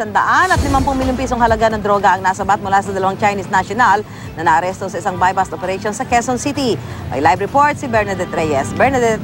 150 milyong pisong halaga ng droga ang nasabat mula sa dalawang Chinese national na naaresto sa isang bypass operation sa Quezon City. May live report si Bernadette Reyes. Bernadette.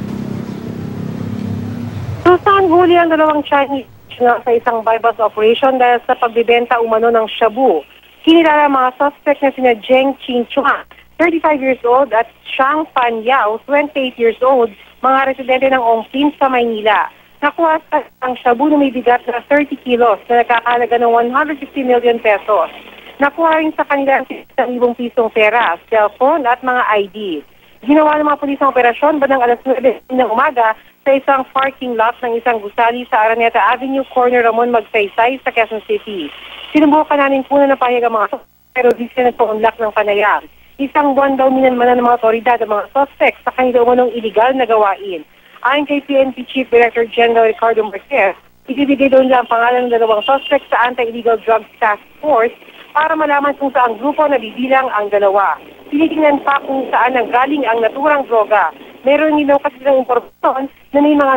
Saan huli ang dalawang Chinese national sa isang bypass operation dahil sa pagbibenta umano ng shabu? Kinilala mga suspect na sina Zheng Qingchuan, 35 years old, at Shang Fan Yao, 28 years old, mga residente ng Ongpin sa Maynila. Nakuha ang shabu na may bigat na 30 kilos na nagkakahalaga ng 150 million pesos. Nakuha rin sa kanila ang 1,000 pisong pera, cellphone at mga ID. Ginawa ng mga pulis ang operasyon bandang alas 9 ng umaga sa isang parking lot ng isang gusali sa Araneta Avenue, corner Ramon Magsaysay sa Quezon City. Sinubukan namin puno na pahig ang mga suspect pero di sila nagpa-unlock ng panayam. Isang buwan daw minanmanan ng mga otoridad ang mga suspect sa kanila umanong iligal na gawain. Ayon kay PNP Chief Director General Ricardo Marquez, ibibigay doon lang ang pangalan ng dalawang suspect sa Anti-Illegal Drugs Task Force para malaman kung saan grupo na bibilang ang dalawa. Tinitingnan pa kung saan nanggaling ang naturang droga. Meron nilaw kasi ng impormasyon na may mga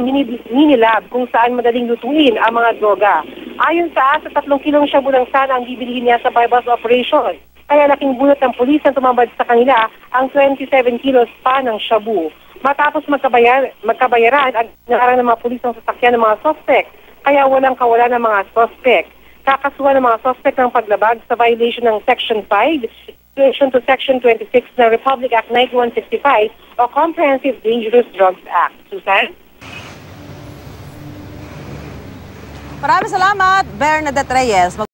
mini-lab kung saan madaling lutuin ang mga droga. Ayon sa 3 kilong shabu ng sana ang bibilihin niya sa bypass operation. Kaya laking bunot ng pulis na tumambad sa kanila ang 27 kilos pa ng shabu. Matapos magkabayaran ang nakarang ng mga pulis ng sasakyan ng mga suspect, kaya walang kawalan ng mga suspect. Kakasuhan ng mga suspect ng paglabag sa violation ng Section 5, violation to Section 26 ng Republic Act 9165 o Comprehensive Dangerous Drugs Act. Susan? Maraming salamat, Bernadette Reyes.